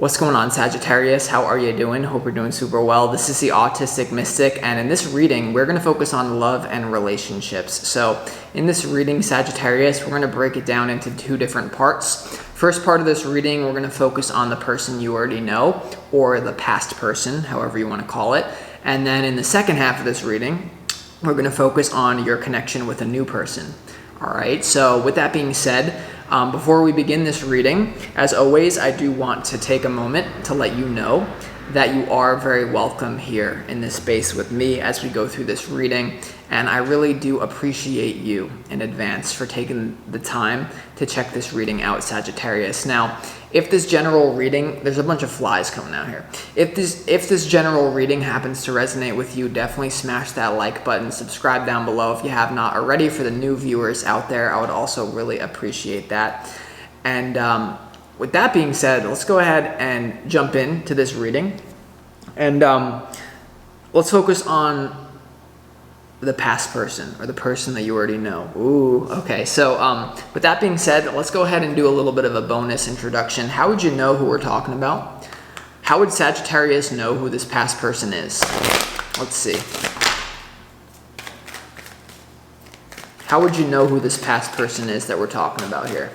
What's going on, Sagittarius? How are you doing? Hope you're doing super well. This is the Autistic Mystic, and in this reading, we're going to focus on love and relationships. So in this reading, Sagittarius, we're going to break it down into two different parts. First part of this reading, we're going to focus on the person you already know, or the past person, however you want to call it. And then in the second half of this reading, we're going to focus on your connection with a new person. All right, so with that being said, before we begin this reading, as always, I do want to take a moment to let you know that you are very welcome here in this space with me as we go through this reading. And I really do appreciate you in advance for taking the time to check this reading out, Sagittarius. Now, if this general reading, there's a bunch of flies coming out here. If this general reading happens to resonate with you, definitely smash that like button, subscribe down below if you have not already. For the new viewers out there, I would also really appreciate that. And with that being said, let's go ahead and jump into this reading. And let's focus on the past person, or the person that you already know. Ooh, okay. So with that being said, let's go ahead and do a little bit of a bonus introduction. How would you know who we're talking about? How would Sagittarius know who this past person is? Let's see. How would you know who this past person is that we're talking about here?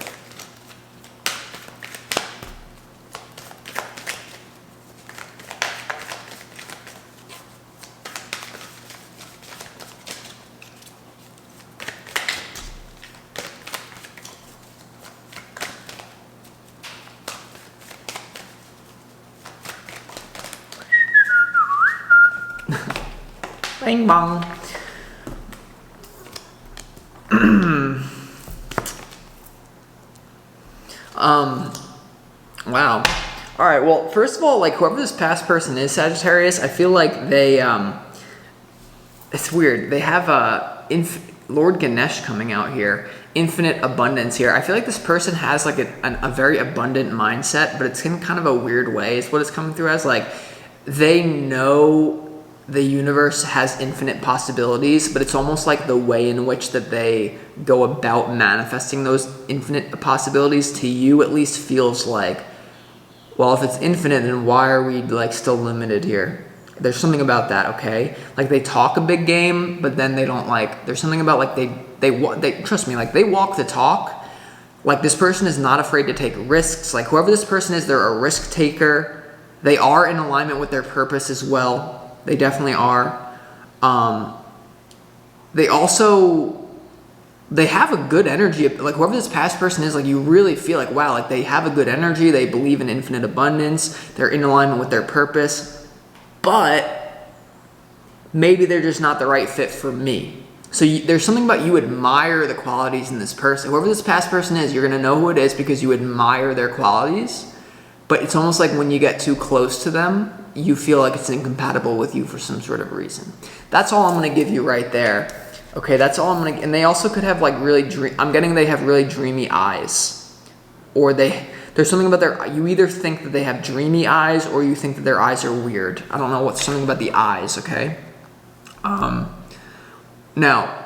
Bing bong. Wow. All right. Well, first of all, like whoever this past person is, Sagittarius, I feel like they, it's weird. They have Lord Ganesh coming out here, infinite abundance here. I feel like this person has like a very abundant mindset, but it's in kind of a weird way. Is what it's coming through as. Like they know the universe has infinite possibilities, but it's almost like the way in which that they go about manifesting those infinite possibilities to you at least feels like, well, if it's infinite, then why are we like still limited here? There's something about that, okay? Like they talk a big game, but then they don't like, there's something about like they trust me, like they walk the talk. Like this person is not afraid to take risks. Like whoever this person is, they're a risk taker. They are in alignment with their purpose as well. They definitely are. They have a good energy. Like whoever this past person is, like you really feel like, wow, like they have a good energy. They believe in infinite abundance. They're in alignment with their purpose. But maybe they're just not the right fit for me. So there's something about you admire the qualities in this person. Whoever this past person is, you're going to know who it is because you admire their qualities. But it's almost like when you get too close to them, you feel like it's incompatible with you for some sort of reason. That's all I'm going to give you right there. Okay, that's all I'm going to... And they also could have like really... I'm getting they have really dreamy eyes. Or there's something about their... You either think that they have dreamy eyes or you think that their eyes are weird. I don't know what's something about the eyes, okay? Now,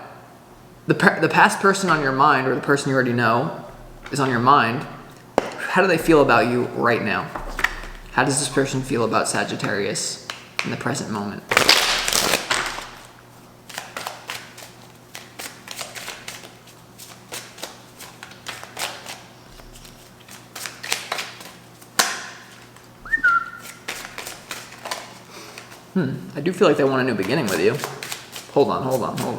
the past person on your mind, or the person you already know is on your mind. How do they feel about you right now? How does this person feel about Sagittarius in the present moment? I do feel like they want a new beginning with you. Hold on.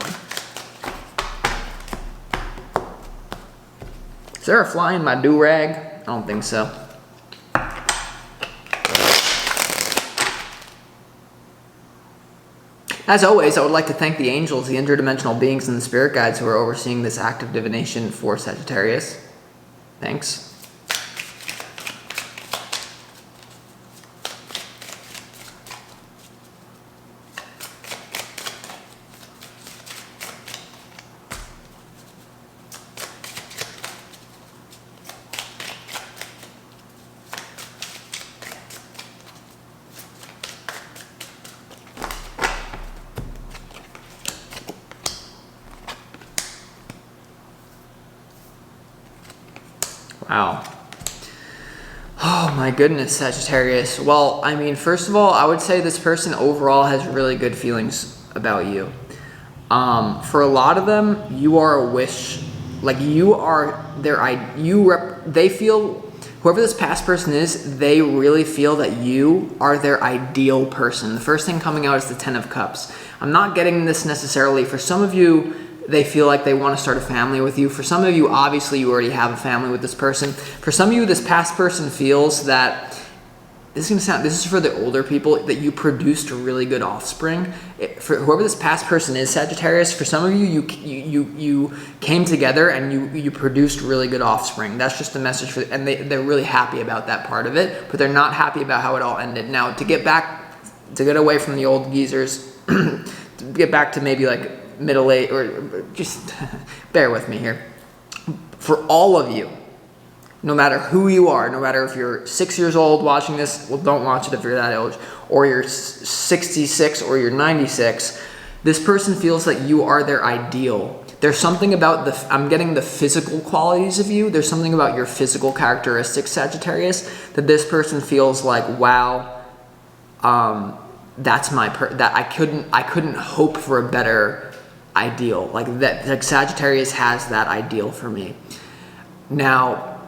Is there a fly in my do-rag? I don't think so. As always, I would like to thank the angels, the interdimensional beings, and the spirit guides who are overseeing this act of divination for Sagittarius. Thanks. Wow. Oh my goodness, Sagittarius. Well, I mean, first of all, I would say this person overall has really good feelings about you. For a lot of them, you are a wish, like you are they feel, whoever this past person is, they really feel that you are their ideal person. The first thing coming out is the Ten of Cups. I'm not getting this necessarily. For some of you, they feel like they want to start a family with you. For some of you, obviously, you already have a family with this person. For some of you, this past person feels that, this is for the older people, that you produced a really good offspring. For whoever this past person is, Sagittarius, for some of you, you came together and you produced really good offspring. That's just a message for, and they're really happy about that part of it, but they're not happy about how it all ended. Now, to get away from the old geezers, to get back to maybe like middle age, or just bear with me here. For all of you, no matter who you are, no matter if you're 6 years old watching this, well, don't watch it if you're that age, or you're 66 or you're 96, this person feels that you are their ideal. There's something about I'm getting the physical qualities of you. There's something about your physical characteristics, Sagittarius, that this person feels like, wow, that's that I couldn't hope for a better ideal. Like Sagittarius has that ideal for me. Now,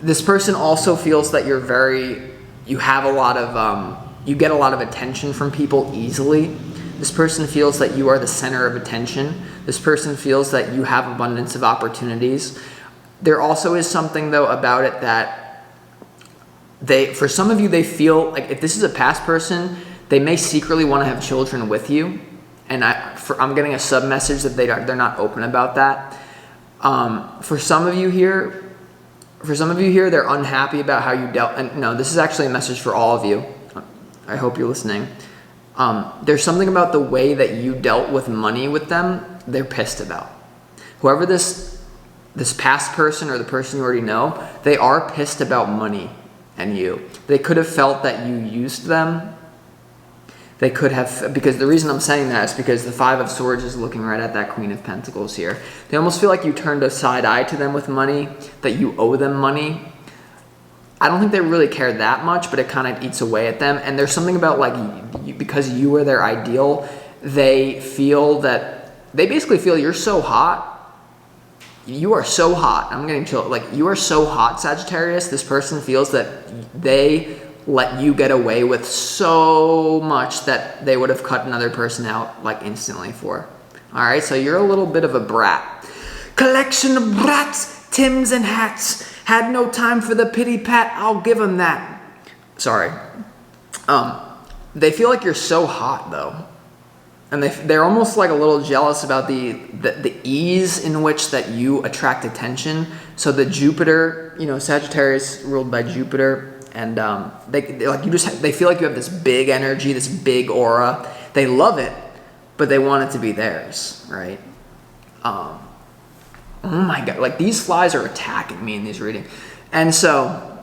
this person also feels that you have a lot of, you get a lot of attention from people easily. This person feels that you are the center of attention. This person feels that you have abundance of opportunities. There also is something though about it that for some of you, they feel like if this is a past person, they may secretly want to have children with you. And I'm getting a sub message that they're not open about that. For some of you here, they're unhappy about how you dealt. And no, this is actually a message for all of you. I hope you're listening. There's something about the way that you dealt with money with them, they're pissed about. Whoever this past person or the person you already know, they are pissed about money and you. They could have felt that you used them. They could have, because the reason I'm saying that is because the Five of Swords is looking right at that Queen of Pentacles here. They almost feel like you turned a side eye to them with money, that you owe them money. I don't think they really care that much, but it kind of eats away at them. And there's something about because you are their ideal, they basically feel you're so hot. You are so hot. I'm getting chill. Like, you are so hot, Sagittarius. This person feels that they let you get away with so much that they would have cut another person out like instantly for. All right, so you're a little bit of a brat. Collection of brats, Tims and hats. Had no time for the pity pat, I'll give them that. Sorry. They feel like you're so hot though. And they're almost like a little jealous about the ease in which that you attract attention. So the Jupiter, Sagittarius ruled by Jupiter, and they feel like you have this big energy, this big aura. They love it, but they want it to be theirs, right? Oh my God, like these flies are attacking me in these readings. And so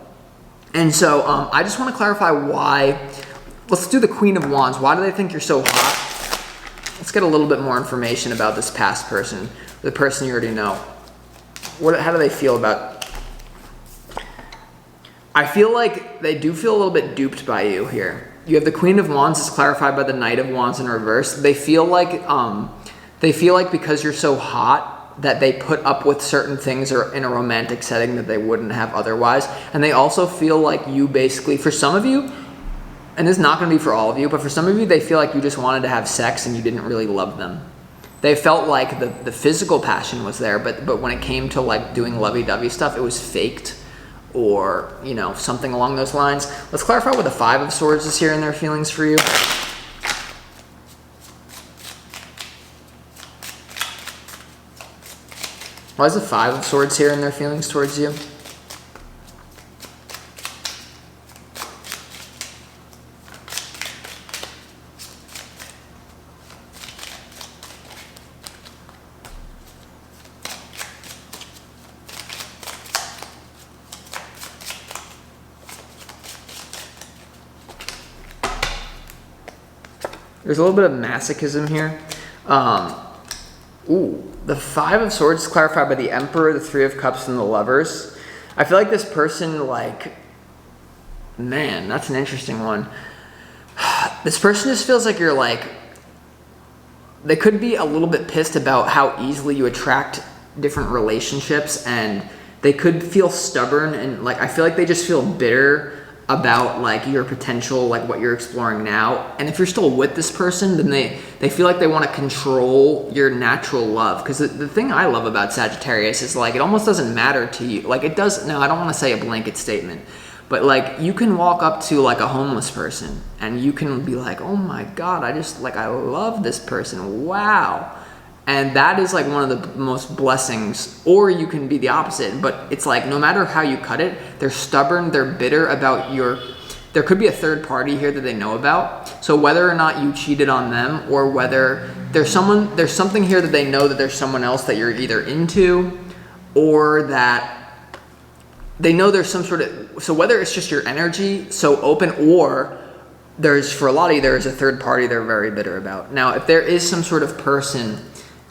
I just want to clarify why. Let's do the Queen of Wands. Why do they think you're so hot? Let's get a little bit more information about this past person, the person you already know. How do they feel about? I feel like they do feel a little bit duped by you here. You have the Queen of Wands is clarified by the Knight of Wands in reverse. They feel like because you're so hot that they put up with certain things or in a romantic setting that they wouldn't have otherwise. And they also feel like you basically, for some of you, and this is not going to be for all of you, but for some of you, they feel like you just wanted to have sex and you didn't really love them. They felt like the physical passion was there, but when it came to like doing lovey-dovey stuff, it was faked. Or, something along those lines. Let's clarify what the Five of Swords is here in their feelings for you. Why is the Five of Swords here in their feelings towards you? There's a little bit of masochism here. The Five of Swords is clarified by the Emperor, the Three of Cups, and the Lovers. I feel like this person, Man, that's an interesting one. This person just feels like you're like, they could be a little bit pissed about how easily you attract different relationships, and they could feel stubborn, and like I feel like they just feel bitter about like your potential, like what you're exploring now. And if you're still with this person, then they feel like they want to control your natural love. Because the thing I love about Sagittarius is like it almost doesn't matter to you. Like it does. No, I don't want to say a blanket statement, but like you can walk up to like a homeless person and you can be like, oh my God, I love this person. Wow. And that is like one of the most blessings. Or you can be the opposite, but it's like no matter how you cut it, they're stubborn, they're bitter about there could be a third party here that they know about. So whether or not you cheated on them, or whether there's something here that they know that there's someone else that you're either into, or that they know there's some sort of, so whether it's just your energy so open, or for a lot of you, there is a third party they're very bitter about. Now, if there is some sort of person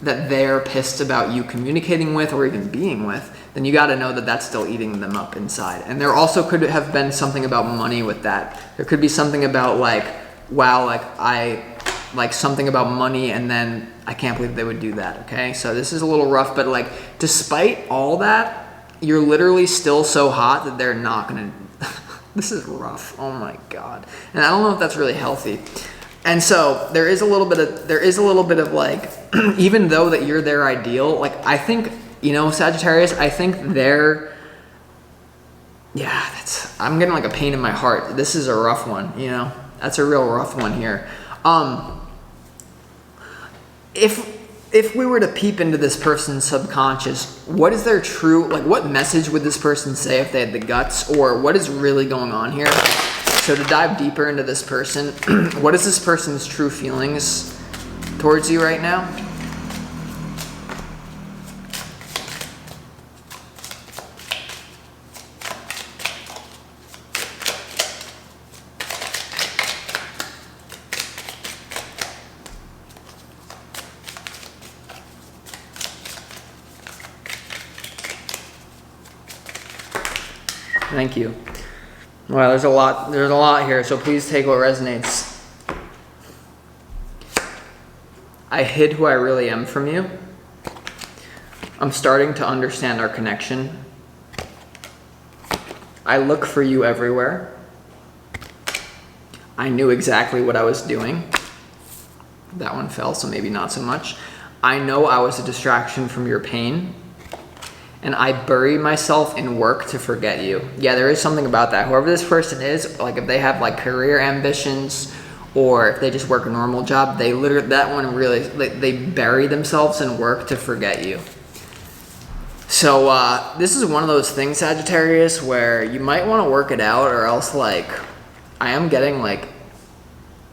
that they're pissed about you communicating with or even being with, then you got to know that that's still eating them up inside. And there also could have been something about money with that. There could be something about like, wow, like something about money, and then I can't believe they would do that, okay? So this is a little rough, but like despite all that, you're literally still so hot that they're not gonna, this is rough, oh my God. And I don't know if that's really healthy. And so there is a little bit of like, even though that you're their ideal, like I think, Sagittarius, I think I'm getting like a pain in my heart. This is a rough one, that's a real rough one here. If we were to peep into this person's subconscious, what is their true, like what message would this person say if they had the guts, or what is really going on here? So to dive deeper into this person, what is this person's true feelings towards you right now? Thank you. Wow, there's a lot here, so please take what resonates. I hid who I really am from you. I'm starting to understand our connection. I look for you everywhere. I knew exactly what I was doing. That one fell, so maybe not so much. I know I was a distraction from your pain. And I bury myself in work to forget you. Yeah, there is something about that. Whoever this person is, like if they have like career ambitions, or if they just work a normal job, they bury themselves in work to forget you. So this is one of those things, Sagittarius, where you might want to work it out, or else like I am getting like,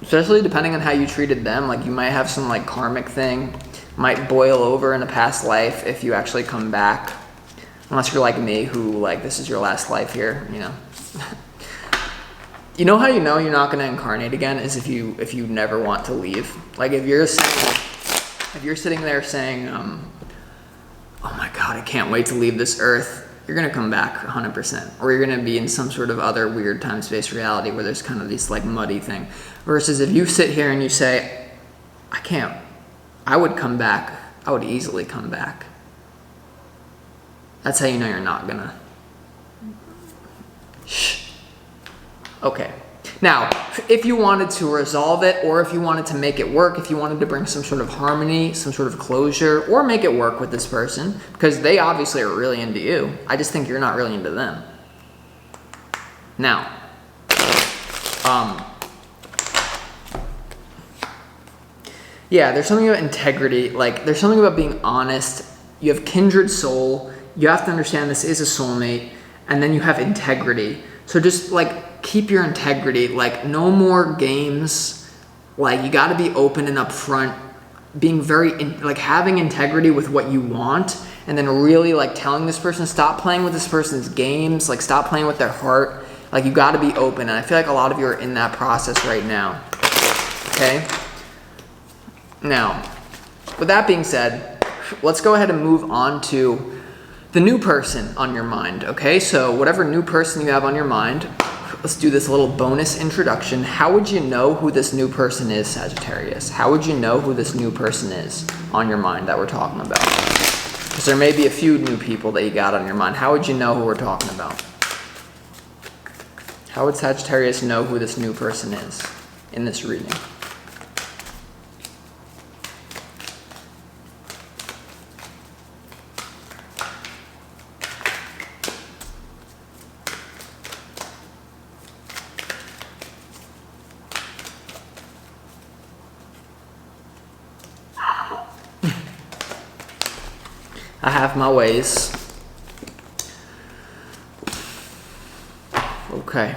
especially depending on how you treated them, like you might have some like karmic thing, might boil over in a past life if you actually come back. Unless you're like me, who like this is your last life here, You know how you know you're not going to incarnate again is if you never want to leave. Like if you're sitting there saying, oh my God, I can't wait to leave this earth, you're going to come back 100%. Or you're going to be in some sort of other weird time-space reality where there's kind of this like muddy thing. Versus if you sit here and you say, I would come back. I would easily come back. That's how you know you're not gonna. Shh. Okay. Now, if you wanted to resolve it, or if you wanted to make it work, if you wanted to bring some sort of harmony, some sort of closure, or make it work with this person, because they obviously are really into you. I just think you're not really into them. Now, yeah, there's something about integrity. Like, there's something about being honest. You have kindred soul. You have to understand this is a soulmate, and then you have integrity. So just like keep your integrity, like no more games. Like you got to be open and upfront, being like having integrity with what you want, and then really like telling this person, stop playing with this person's games, like stop playing with their heart. Like you got to be open, and I feel like a lot of you are in that process right now. Okay? Now, with that being said, let's go ahead and move on to the new person on your mind, okay? So whatever new person you have on your mind, let's do this little bonus introduction. How would you know who this new person is, Sagittarius? How would you know who this new person is on your mind that we're talking about? Because there may be a few new people that you got on your mind. How would you know who we're talking about? How would Sagittarius know who this new person is in this reading? I have my ways. Okay.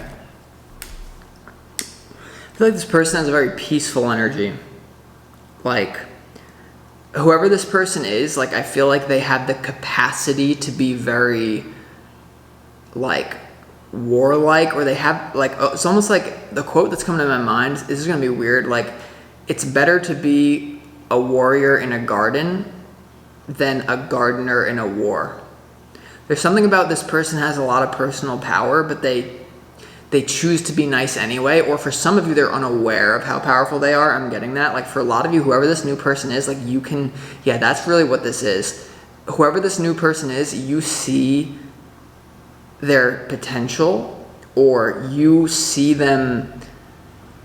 I feel like this person has a very peaceful energy. Like, whoever this person is, like, I feel like they have the capacity to be very, like, warlike, or they have, like, it's almost like the quote that's coming to my mind, this is going to be weird, like, it's better to be a warrior in a garden than a gardener in a war. There's something about this person has a lot of personal power, but they choose to be nice anyway, or for some of you, they're unaware of how powerful they are. I'm getting that. Like, for a lot of you, whoever this new person is, like, you can, yeah, that's really what this is. Whoever this new person is, you see their potential, or you see them,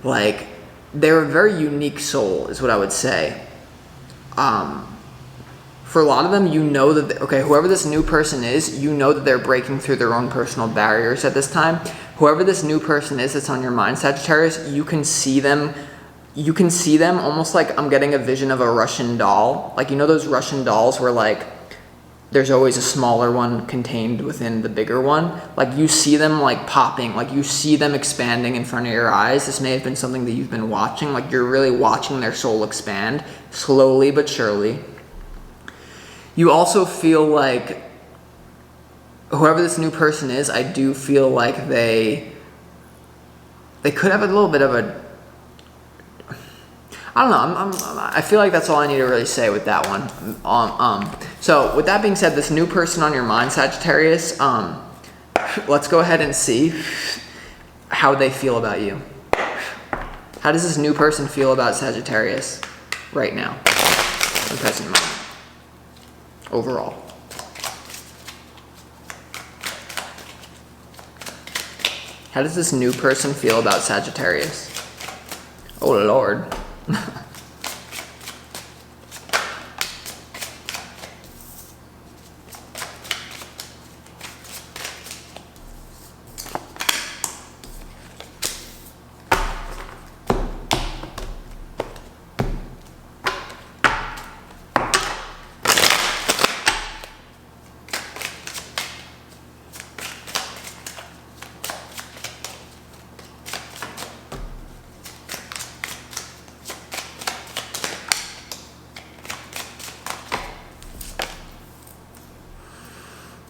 like, they're a very unique soul, is what I would say. For a lot of them, you know that, okay, whoever this new person is, you know that they're breaking through their own personal barriers at this time. Whoever this new person is that's on your mind, Sagittarius, you can see them almost like, I'm getting a vision of a Russian doll. Like, you know those Russian dolls where, like, there's always a smaller one contained within the bigger one? Like, you see them, like, popping, like, you see them expanding in front of your eyes. This may have been something that you've been watching. Like, you're really watching their soul expand, slowly but surely. You also feel like, whoever this new person is, I do feel like they could have a little bit of a, I don't know, I feel like that's all I need to really say with that one. So with that being said, this new person on your mind, Sagittarius, let's go ahead and see how they feel about you. How does this new person feel about Sagittarius right now, in the present moment? Overall. How does this new person feel about Sagittarius? Oh Lord.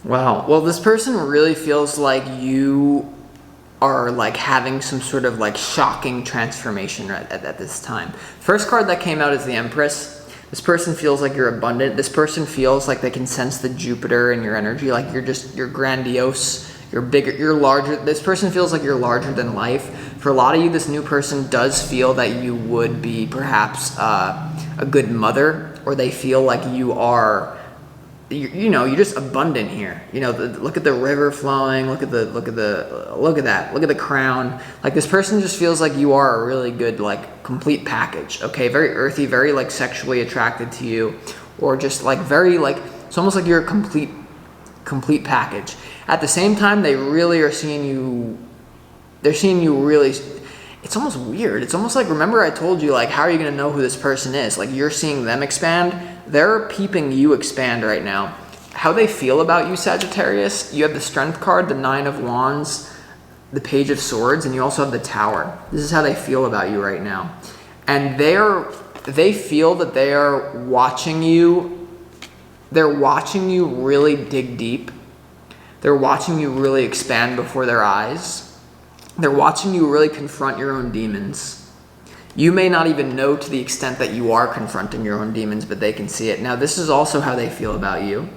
Wow. Well, this person really feels like you are like having some sort of like shocking transformation at this time. First card that came out is the Empress. This person feels like you're abundant. This person feels like they can sense the Jupiter in your energy. Like you're grandiose, you're bigger, you're larger. This person feels like you're larger than life. For a lot of you, this new person does feel that you would be perhaps a good mother, or they feel like you are, you know, you're just abundant here. You know, look at the river flowing. Look at that. Look at the crown. Like, this person just feels like you are a really good, like, complete package. Okay, very earthy, very like sexually attracted to you, or just like very like, it's almost like you're a complete package. At the same time, they really are seeing you. They're seeing you really. It's almost weird. It's almost like, remember I told you, like, how are you going to know who this person is? Like, you're seeing them expand. They're peeping you expand right now. How they feel about you, Sagittarius, you have the Strength card, the Nine of Wands, the Page of Swords, and you also have the Tower. This is how they feel about you right now. And they feel that they are watching you. They're watching you really dig deep. They're watching you really expand before their eyes. They're watching you really confront your own demons. You may not even know to the extent that you are confronting your own demons, but they can see it. Now, this is also how they feel about you.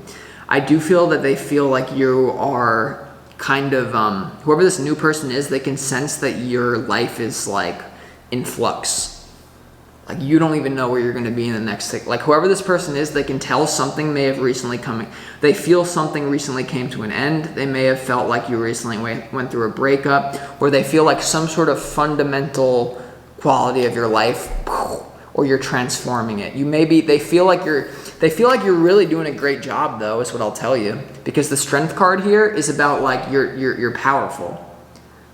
I do feel that they feel like you are kind of, whoever this new person is, they can sense that your life is like in flux. Like you don't even know where you're going to be in the next thing. Like whoever this person is, they can tell something may have recently come. They feel something recently came to an end. They may have felt like you recently went through a breakup, or they feel like some sort of fundamental quality of your life, or you're transforming it. They feel like you're really doing a great job, though, is what I'll tell you, because the strength card here is about like you're powerful.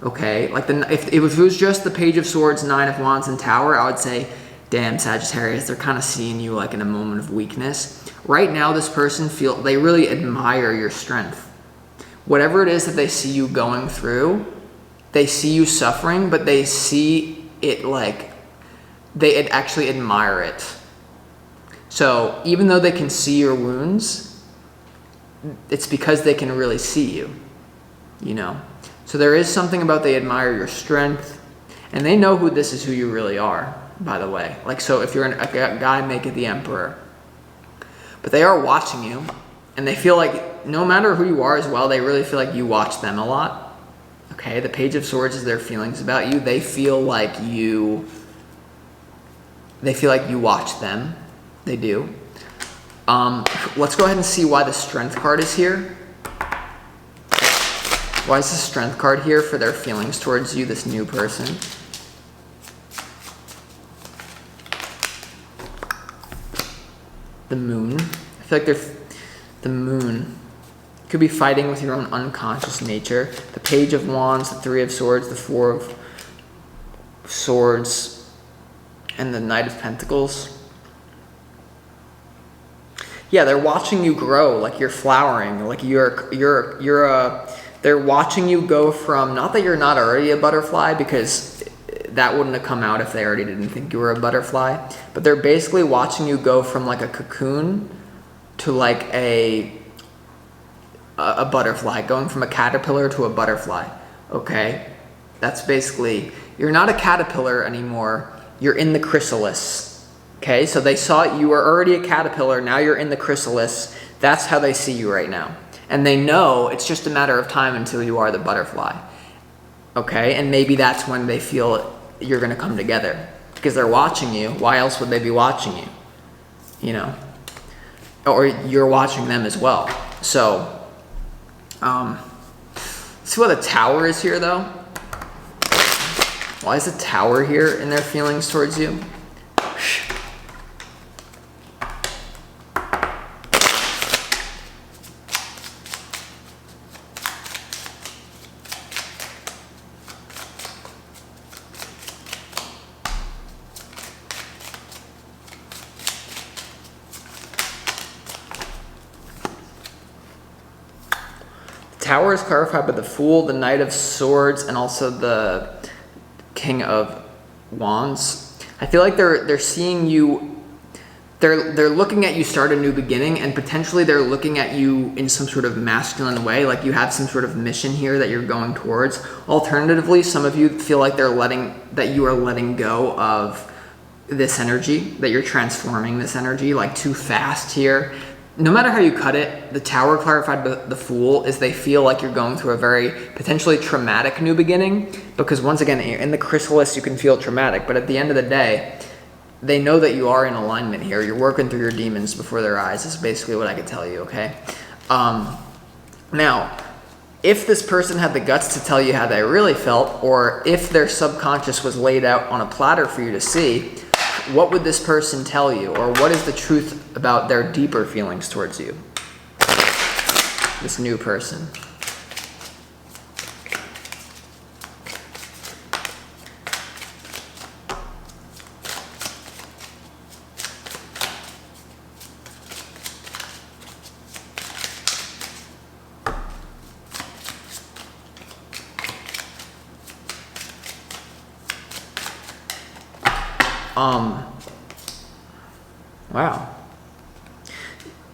Okay, like if it was just the Page of Swords, Nine of Wands, and Tower, I would say, damn, Sagittarius, they're kind of seeing you like in a moment of weakness. Right now, this person they really admire your strength. Whatever it is that they see you going through, they see you suffering, but they see it like, they actually admire it. So even though they can see your wounds, it's because they can really see you, you know? So there is something about they admire your strength, and they know who you really are, by the way. Like, so if you're a guy, make it the Emperor. But they are watching you, and they feel like no matter who you are as well, they really feel like you watch them a lot. Okay, the Page of Swords is their feelings about you. They feel like you watch them. They do. Let's go ahead and see why the Strength card is here. Why is the Strength card here for their feelings towards you, this new person? The Moon. I feel like the Moon could be fighting with your own unconscious nature. The Page of Wands, the Three of Swords, the Four of Swords, and the Knight of Pentacles. Yeah, they're watching you grow, like you're flowering, like they're watching you go from, not that you're not already a butterfly, because that wouldn't have come out if they already didn't think you were a butterfly, but they're basically watching you go from like a cocoon to like a butterfly, going from a caterpillar to a butterfly, okay? That's basically, you're not a caterpillar anymore, you're in the chrysalis, okay? So they saw you were already a caterpillar, now you're in the chrysalis. That's how they see you right now. And they know it's just a matter of time until you are the butterfly, okay? And maybe that's when they feel you're gonna come together, because they're watching you. Why else would they be watching you? You know? Or you're watching them as well. So, see what the Tower is here, though? Why is the Tower here in their feelings towards you? Tower is clarified by the Fool, the Knight of Swords, and also the King of Wands. I feel like they're seeing you, they're looking at you start a new beginning, and potentially they're looking at you in some sort of masculine way, like you have some sort of mission here that you're going towards. Alternatively, some of you feel like that you are letting go of this energy, that you're transforming this energy like too fast here. No matter how you cut it, the Tower clarified by the Fool is they feel like you're going through a very potentially traumatic new beginning, because once again, in the chrysalis you can feel traumatic, but at the end of the day, they know that you are in alignment here. You're working through your demons before their eyes is basically what I could tell you, okay? Now, if this person had the guts to tell you how they really felt, or if their subconscious was laid out on a platter for you to see, what would this person tell you? Or what is the truth about their deeper feelings towards you? This new person. Wow.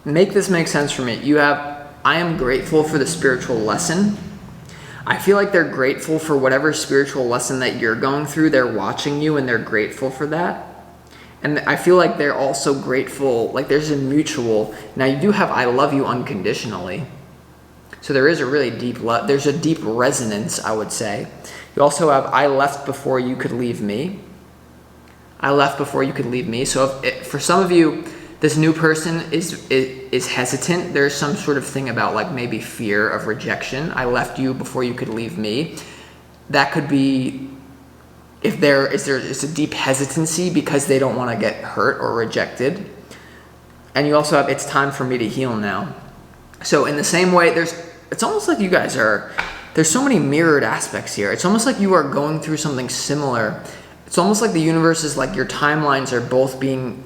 Make this make sense for me. You have, I am grateful for the spiritual lesson. I feel like they're grateful for whatever spiritual lesson that you're going through. They're watching you and they're grateful for that. And I feel like they're also grateful, like there's a mutual, now you do have I love you unconditionally. So there is a really deep love. There's a deep resonance, I would say. You also have, I left before you could leave me. I left before you could leave me. So for some of you, this new person is hesitant. There's some sort of thing about like maybe fear of rejection. I left you before you could leave me. That could be if there's a deep hesitancy because they don't want to get hurt or rejected. And you also have, it's time for me to heal now. So in the same way, it's almost like you guys there's so many mirrored aspects here. It's almost like you are going through something similar. It's almost like the universe is like your timelines are both being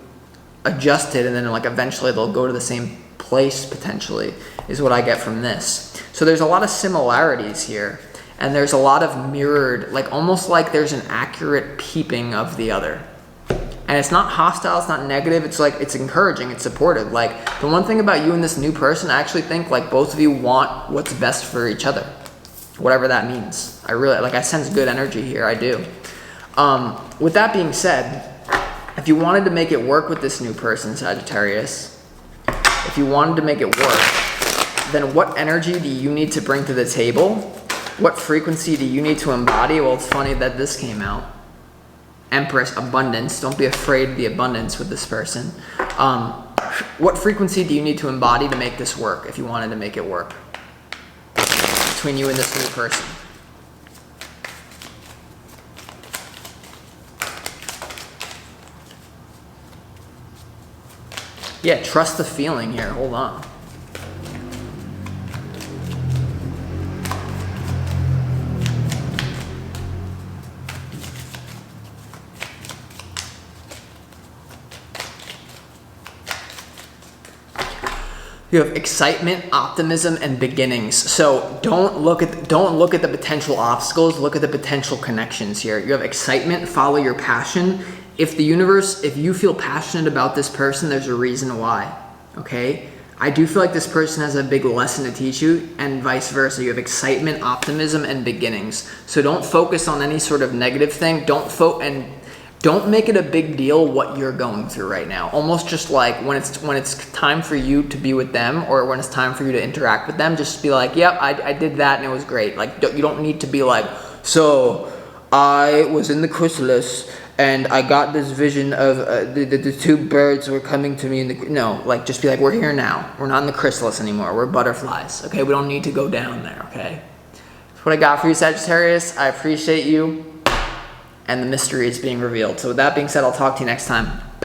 adjusted, and then like eventually they'll go to the same place potentially, is what I get from this. So there's a lot of similarities here, and there's a lot of mirrored, like almost like there's an accurate peeping of the other. And it's not hostile, it's not negative, it's like, it's encouraging, it's supportive. Like, the one thing about you and this new person, I actually think like both of you want what's best for each other. Whatever that means. I sense good energy here, I do. With that being said, if you wanted to make it work with this new person, Sagittarius, if you wanted to make it work, then what energy do you need to bring to the table? What frequency do you need to embody? Well, it's funny that this came out. Empress, abundance. Don't be afraid of the abundance with this person. What frequency do you need to embody to make this work, if you wanted to make it work between you and this new person? Yeah, trust the feeling here. Hold on. You have excitement, optimism, and beginnings. So don't look at the potential obstacles, look at the potential connections here. You have excitement, follow your passion. If you feel passionate about this person, there's a reason why, okay? I do feel like this person has a big lesson to teach you, and vice versa. You have excitement, optimism, and beginnings. So don't focus on any sort of negative thing. Don't make it a big deal what you're going through right now. Almost just like when it's time for you to be with them, or when it's time for you to interact with them, just be like, yep, I did that and it was great. Like, you don't need to be like, so I was in the chrysalis and I got this vision of the two birds were coming to me. No, like, just be like, we're here now. We're not in the chrysalis anymore. We're butterflies, okay? We don't need to go down there, okay? That's what I got for you, Sagittarius. I appreciate you. And the mystery is being revealed. So with that being said, I'll talk to you next time.